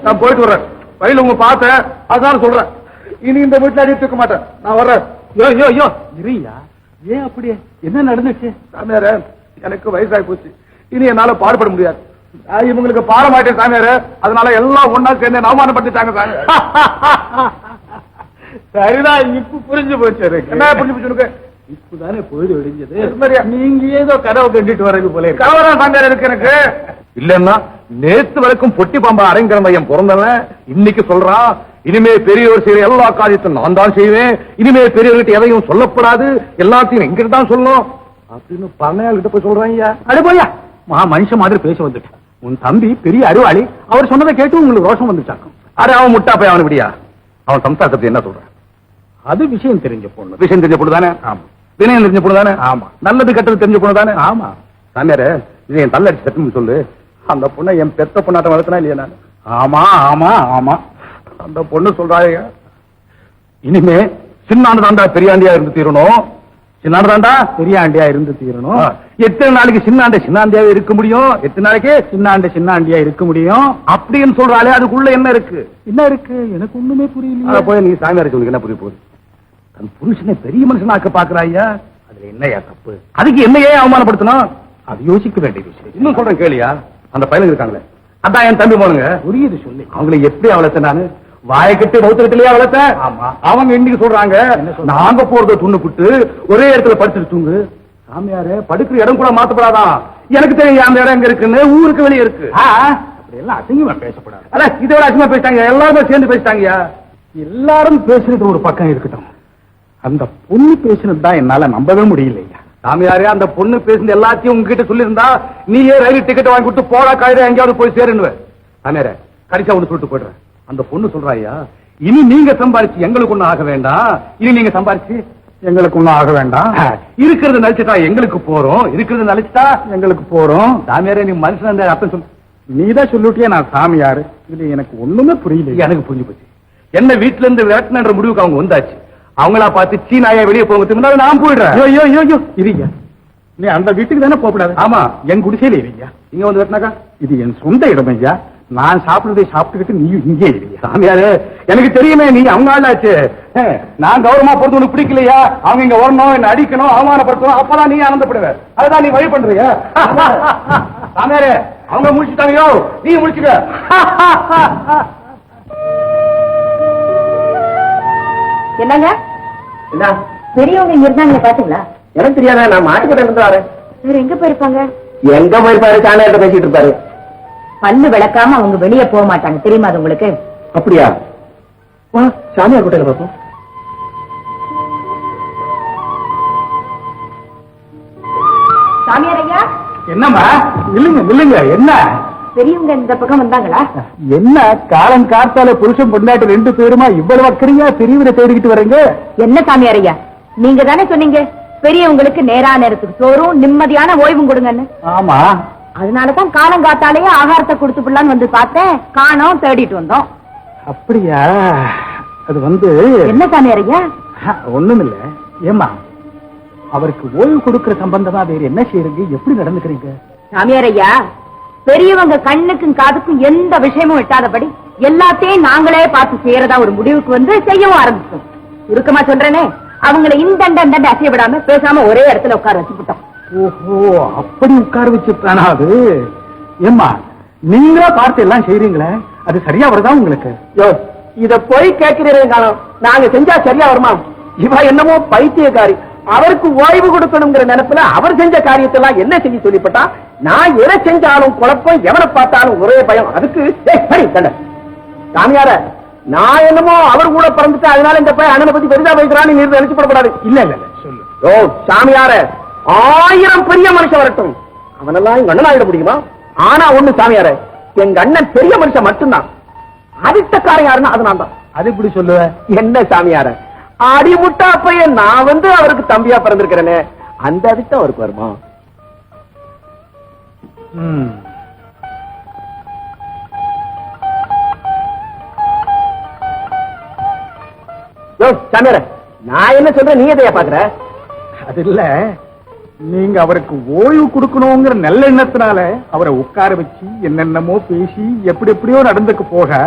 நான் போயிட்டு வர்றேன். வயல உங்க பார்த்தேன், அதான் சொல்றேன். இனி இந்த வீட்டுல அடி தூக்க மாட்டேன். நான் வர்றேன். இருயா, ஏன் அப்படியே? என்ன நடந்துச்சு? சாமியார, எனக்கு வயசாகி போச்சு. இனி என்னால பாடுபட முடியாது. இவங்களுக்கு பாட மாட்டேன் சாமியார. அதனால எல்லாம் ஒன்னா சேர்ந்து அவமானப்பட்டுட்டாங்க சாமி. சரிதான், இப்ப புரிஞ்சு போச்சு. என்ன புரிஞ்சு போச்சு உனக்கு? இப்பதானே பொழுது விடிஞ்சது. நீங்க ஏதோ கனவு கண்டுட்டு வர்றது போல. கவரா சாமியார் இருக்கு எனக்கு. இல்லன்னா நேத்து வரைக்கும் பொட்டி பாம்பா அரங்கிற மையம் பிறந்தவன் இன்னைக்கு சொல்றான், இனிமே பெரியவர் செய்யற எல்லா காரியத்தையும் நான் தான் செய்வேன், இனிமே பெரியவர்கிட்ட எதையும் சொல்லப்படாது, எல்லாத்தையும் எங்கிட்ட தான் சொல்லணும் அப்படின்னு பண்ணையாள்கிட்ட போய் சொல்றான். ஐயா அனுபவியா மனுஷன் மாதிரி பேச வந்துட்டேன். உன் தம்பி பெரிய அறிவாளி, அவர் சொன்னதை கேட்டு உங்களுக்கு ரோஷம் வந்துச்சாக்கும். அरे அவன் முட்டா போய் அவனு விடியா, அவன் சம்சாரத்தை என்ன சொல்றான்? அது விஷயம் தெரிஞ்ச பொண்ணு. விஷயம் தெரிஞ்ச பொண்ணு தானே? ஆமா. வினயம் தெரிஞ்ச பொண்ணு தானே? ஆமா. நல்லது கெட்டது தெரிஞ்ச பொண்ணு தானே? ஆமா. சாமியார, இது என் தள்ளடிச்சு சட்டம் சொல்லு, அந்த பொண்ணை என் பெத்த பொண்ணாட்டம் வளர்த்தனா இல்லையா நான்? ஆமா ஆமா ஆமா. அந்த பொண்ணு சொல்றாங்க, இனிமே சின்னாண்டு தாண்டா பெரியாண்டியா இருந்து தீரணும், சின்னாண்டு தாண்டா பெரியாண்டியா இருந்து தீரணும். எத்தனை நாளைக்கு சின்னாண்டியாவே இருக்க முடியும்? எத்தனை நாளைக்கு சின்னாண்டியா இருக்க முடியும் அப்படின்னு சொல்றாளே, அதுக்குள்ள என்ன இருக்கு? என்ன இருக்கு? எனக்கு ஒண்ணுமே புரியல. போய் நீ சாமியாருக்கு உனக்கு என்ன புரிய போகுது? தன் புருஷனை பெரிய மனுஷனாக்க பாக்குறாயா, அதுல என்னையா தப்பு? அதுக்கு என்னையே அவமானப்படுத்தணும்? அது யோசிக்க வேண்டிய விஷயம். இன்னும் சொல்றேன் கேளியா, அந்த பையனுக்கு இருக்காங்களே, அதான் என் தம்பி போனுங்க. புரியுது சொல்லி. அவங்களை எப்படி வளர்த்த நானு? வாயக்கட்டு பௌத்தத்திலேயே வளர்த்தேன். ஆமா. அவங்க இன்னைக்கு சொல்றாங்க, நாங்க போறத துண்ணுக்குட்டு ஒரே இடத்துல படுத்துட்டு தூங்கு. சாமியாரு, படுக்கிற இடம் கூட மாத்தப்படாதான். எனக்கு தெரியும் அந்த இடம் எங்க இருக்குன்னு, ஊருக்கு வெளியே இருக்கு. அப்படி எல்லாம் அசிங்கமா பேசப்படாது. அட இதை விட அசிங்கமா பேசிட்டாங்க, எல்லாருமே சேர்ந்து பேசிட்டாங்கயா. எல்லாரும் பேசுறது ஒரு பக்கம் இருக்கட்டும், அந்த பொண்ணு பேசுனது தான் என்னால நம்பவே முடியலையா. சாமியாரே, அந்த பொண்ணு பேசுன எல்லாத்தையும் உங்ககிட்ட சொல்லியிருந்தா நீயே ரயில் டிக்கெட் வாங்கி கொடுத்து போடா காயிட எங்கேயாவது போய் சேருன்னு. சாமியாரே, கடைசியா ஒண்ணு சொல்லிட்டு போயிடுறேன். அந்த பொண்ணு சொல்றாயா, இனி நீங்க சம்பாரிச்சு எங்களுக்கு ஒண்ணும் ஆக வேண்டாம், இனி நீங்க சம்பாரிச்சு எங்களுக்கு ஒண்ணும் ஆக வேண்டாம், இருக்கிறது நினைச்சிட்டா எங்களுக்கு போறோம், இருக்கிறது நினைச்சிட்டா எங்களுக்கு போறோம். சாமியாரே, நீ மனுஷன் அர்த்தம் சொல்லு. நீதான் சொல்லிட்டியே, நான் சாமியாரு. இது எனக்கு ஒண்ணுமே புரியல. எனக்கு புரிஞ்சு போச்சு. என்ன வீட்டுல இருந்து விரட்டணுன்ற முடிவுக்கு அவங்க வந்தாச்சு. அவங்களா பார்த்து சீனாயா வெளியே போங்க, நான் போயிடுறேன். இருங்க, நீ அந்த வீட்டுக்கு தானே போகக்கூடாது. ஆமா, என் குடிசையில இருங்க. இங்க வந்து வெட்டினாக்கா இது என் சொந்த இடம் ஐயா. நான் சாப்பிடுறதை சாப்பிட்டுக்கிட்டு நீ இங்கே இருங்க. சாமியாரு, எனக்கு தெரியுமே நீ அவங்க ஆளாச்சு. நான் கௌரவமா போறது உனக்கு பிடிக்கலையா? அவங்க இங்க வரணும், என்ன அடிக்கணும், அவமானப்படுத்தணும், அப்பதான் நீ ஆனந்தப்படுவ. அதுதான் நீ வழி பண்றியா? சாமியாரு, அவங்க முடிச்சுட்டாங்கயோ, நீ முடிச்சுக்க. என்னங்க என்ன பெரியவங்க இங்க இருந்தாங்க பாத்தீங்களா? எனக்கு தெரியாத, நான் மாட்டுக்கிட்ட இருந்து வரேன். வேற எங்க போயிருப்பாங்க? எங்க போயிருப்பாரு? சாமியார்ட்ட பேசிட்டு இருப்பாரு. பல்லு விளக்காம அவங்க வெளியே போக மாட்டாங்க, தெரியுமா அது உங்களுக்கு? அப்படியா? வா, சாமியார் கூட்டம் பார்ப்போம். சாமியார் ஐயா, என்னம்மா? இல்லைங்க என்ன பெரியவங்க இந்த பக்கம் வந்தாங்களா? என்ன காலம் காத்தால புருஷன் பொண்டாட்டி 2 பேருமா இவ்வளவு அக்கறையா பெரியவரை தேடிக்கிட்டு வரீங்க? என்ன சாமியார் ஐயா, நீங்க தானே சொன்னீங்க பெரியவங்களுக்கு நேரா நேரத்துக்கு சோறும் நிம்மதியான ஓய்வும் கொடுங்கன்னு. ஆமா, அதனாலதான் காலம் காத்தாலேயே ஆகாரத்தை கொடுத்து பிள்ளான்னு வந்து பார்த்தேன், காணோம், தேடிட்டு வந்தோம். அப்படியா? அது என்ன சாமியார் ஐயா? ஒண்ணுமில்ல. ஏமா, அவருக்கு ஓய்வு கொடுக்கிற சம்பந்தமா வேற என்ன செய்யறீங்க? எப்படி நடந்துக்கிறீங்க? சாமியார் ஐயா, பெரியவங்க கண்ணுக்கும் காதுக்கும் எந்த விஷயமும் எட்டாதபடி எல்லாத்தையும் நாங்களே பார்த்து செய்யறதா ஒரு முடிவுக்கு வந்து செய்யவும் ஆரம்பிச்சோம். சுருக்கமா சொல்றேனே, அவங்களை இந்த அசைய விடாம பேசாம ஒரே இடத்துல உட்கார வச்சுக்கிட்டோம். ஓஹோ, அப்படி உட்கார வச்சுட்டானா அது? ஏம்மா, நீங்களா பார்த்து எல்லாம் செய்றீங்களே, அது சரியா வருதா உங்களுக்கு? இத போய் கேட்கிறீங்க, நாங்க செஞ்சா சரியா வருமா? இவ என்னமோ பைத்தியக்காரி. அவருக்கு ஓய்வு கொடுக்கணுங்கிற நினைப்புல அவர் செஞ்ச காரியத்தெல்லாம் என்ன செஞ்சு சொல்லிப்பட்டா, நான் எதை செஞ்சாலும் குழப்பம், எவனை பார்த்தாலும் ஒரே பயம். அதுக்கு சாமியார, நான் என்னமோ அவர் கூட பிறந்துட்டு அதனால இந்த பையன் அண்ணனை பத்தி பெரிதா வைக்கிறான்னு நீ நினைச்சு போடக்கூடாது. இல்ல சொல்லு. ஓ சாமியார, 1000 பெரிய மனுஷன் வரட்டும், அவனெல்லாம் எங்க அண்ணன் ஆயிட முடியுமா? ஆனா ஒண்ணு சாமியார, எங்க அண்ணன் பெரிய மனுஷன் மட்டும்தான். அதிர்ஷ்டக்காரன் யாருன்னா அது நான் தான். அது இப்படி சொல்லுவேன். என்ன சாமியார, அடிமுட்டா பையன் நான் அவருக்கு தம்பியா பிறந்திருக்கிறேனே, அந்த அதிர்ஷ்டம் அவருக்கு வருமா? சாமியார, நான் என்ன சொல்றேன், நீ எதையா பாக்குற? அது இல்ல, நீங்க அவருக்கு ஓய்வு கொடுக்கணுங்கிற நல்ல எண்ணத்தினால அவரை உட்கார வச்சு என்னென்னமோ பேசி எப்படி எப்படியோ நடந்துக்கு போக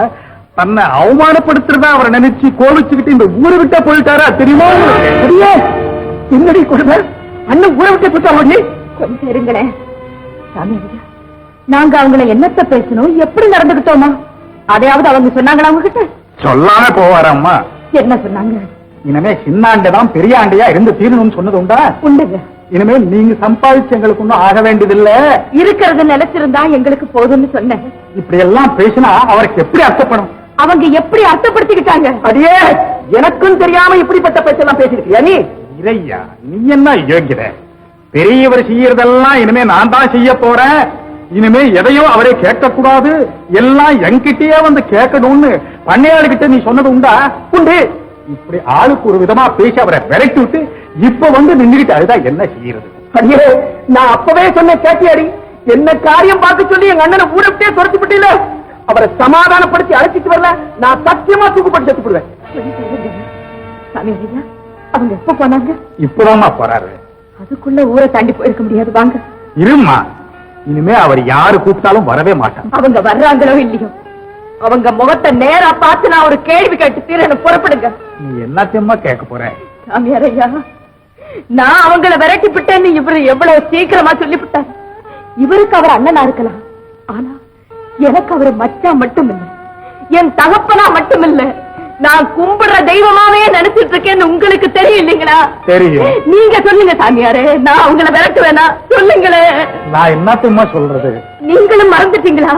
தன்னை அவமானப்படுத்துறதா அவரை நினைச்சு கோவிச்சுக்கிட்டு இந்த ஊரை விட்டா போயிட்டாரா தெரியுமா? என்னடி கொடுமை, அண்ணன் ஊரை விட்டு போயிட்டா ஓடி. கொஞ்சம் இருங்களேன் சாமி ஐயா, நாங்க அவங்களை என்னத்த பேசணும், எப்படி நடந்துகிட்டோமா? அதையாவது அவங்க சொன்னாங்களா உங்ககிட்ட? சொல்லாம போவாரம்மா. என்ன சொன்னாங்க? இனிமே சின்னாண்டதான் பெரிய ஆண்டையா இருந்து தீரணும்னு சொன்னது உண்டா? உண்டுங்க. இனிமேல் நீங்க சம்பாதிச்சு எங்களுக்கு ஒன்னும் ஆக வேண்டியதில்ல, இருக்கிறது நிலைச்சிருந்தா எங்களுக்கு போதும்னு சொன்னேன். இப்படி எல்லாம் பேசினா அவருக்கு எப்படி அர்த்தப்படும்? அவங்க எப்படி அர்த்தப்படுத்திக்கிட்டாங்க? அடியே, எனக்கும் தெரியாம இப்படிப்பட்ட பேச்செல்லாம் பேசிருக்கியா நீ? இறையா, நீ என்ன யோகிற? பெரியவர் செய்யறதெல்லாம் இனிமே நான் தான் செய்ய போறேன். இனிமே எதையும் அவரே கேட்க கூடாது, எல்லாம் என்கிட்டயே வந்து கேட்கணும்னு பண்ணையாளு கிட்ட நீ சொன்னது உண்டா? உண்டு. இப்படி ஆளுக்கு ஒரு விதமா பேசி அவரை விரட்டி விட்டு இப்ப வந்து நின்றுகிட்டு அதுதான் என்ன செய்யறது? அடியே, நான் அப்பவே சொன்ன கேட்டியாடி, என்ன காரியம் பார்க்க சொல்லி எங்க அண்ணனை ஊரட்டே துரத்து விட்டீல, அவரை சமாதானப்படுத்தி அழைச்சிட்டு வரல, நான் சத்தியமா தூக்குப்பட்டு செத்து விடுவேன். சாமி ஐயா, அவங்க எப்ப போனாங்க? இப்பதாம்மா போறாரு. அதுக்குள்ள ஊரை தாண்டி போயிருக்க முடியாது, வாங்க. இருமா, இனிமே அவர் யாரு கூப்பிட்டாலும் வரவே மாட்டான். அவங்க வர்றாங்களோ இல்லையோ, அவங்க முகத்தை நேரா பார்த்து நான் ஒரு கேள்வி கேட்டு தீர புறப்படுங்க. நீ எல்லாத்தையுமா கேட்க போற? சாமியார் ஐயா, நான் அவங்களை விரட்டி விட்டேன்னு இவரு எவ்வளவு சீக்கிரமா சொல்லிவிட்டார். இவருக்கு அவர் அண்ணனா இருக்கலாம், ஆனா எனக்கு அவர் மச்சான் மட்டும் இல்ல, என் தகப்பனா மட்டும் இல்ல, நான் கும்பிடுற தெய்வமாவே நினைச்சிட்டு இருக்கேன்னு உங்களுக்கு தெரியும் இல்லீங்களா? தெரியும். நீங்க சொல்லுங்க சாமியாரே, நான் அவங்களை விரட்டுவேனா? சொல்லுங்களே. நான் என்னத்தையுமா சொல்றது? நீங்களும் மறந்துட்டீங்களா?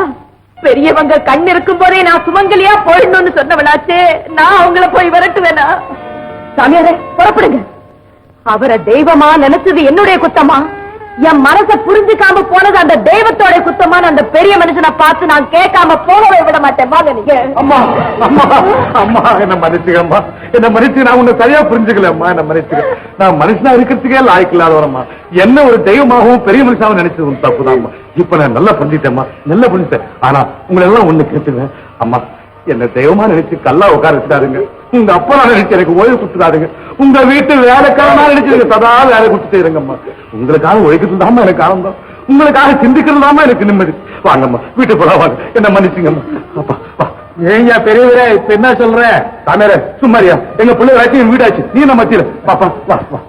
பெரியவங்க கண் இருக்கும் போதே நான் சுமங்கலியா போயிடணும்னு சொன்னவளாச்சே, நான் அவங்கள போய் விரட்டுவேனா? சாமியாரே, புறப்படுங்க. அவரை தெய்வமா நினைச்சது என்னுடைய குத்தமா? என் மனச புரிஞ்சுக்காம போனது அந்த தெய்வத்தோட குத்தமான அந்த பெரிய மனுஷனை பார்த்து நான் கேட்காம போகவே விட மாட்டேன். வாங்க நீங்க. அம்மா அம்மா அம்மா, என்ன மன்னிச்சுக்கம்மா, என்ன மன்னிச்சு. நான் உன்னை சரியா புரிஞ்சுக்கல அம்மா, என்ன மன்னிச்சுக்க. நான் மனுஷனா இருக்கிறதுக்கே லாய்க்கில்லாதவரம்மா. என்ன ஒரு தெய்வமாகவும் பெரிய மனுஷாவும் நினைச்சது உன் தப்புதான்மா. இப்ப நான் நல்லா புரிஞ்சிட்டேம்மா, நல்லா புரிஞ்சுட்டேன். ஆனா உங்களை எல்லாம் ஒண்ணு கேட்டுவேன் அம்மா, என்ன தெய்வமா நினைச்சு கல்லா உட்கார வச்சுட்டாருங்க. உங்க அப்பா நினைச்சு எனக்கு ஓய்வு கொடுத்துட்டாருங்க. உங்க வீட்டு வேலைக்காரனா நினைச்சு எனக்கு சதா வேலை கொடுத்துட்டே இருங்கம்மா. உங்களுக்காக உழைக்கிறது தாமா எனக்கு ஆனந்தம், உங்களுக்காக சிந்திக்கிறது தாமா எனக்கு நிம்மதி. வாங்கம்மா, வீட்டு போலாம் வாங்க, என்ன மன்னிச்சுங்கம்மா. அப்பா வா. ஏங்க பெரியவரே, இப்ப என்ன சொல்ற? சாமியாரே சும்மாரியா, எங்க பிள்ளை வீடாச்சு, நீ நம்ம மத்தியில பாப்பா வா வா.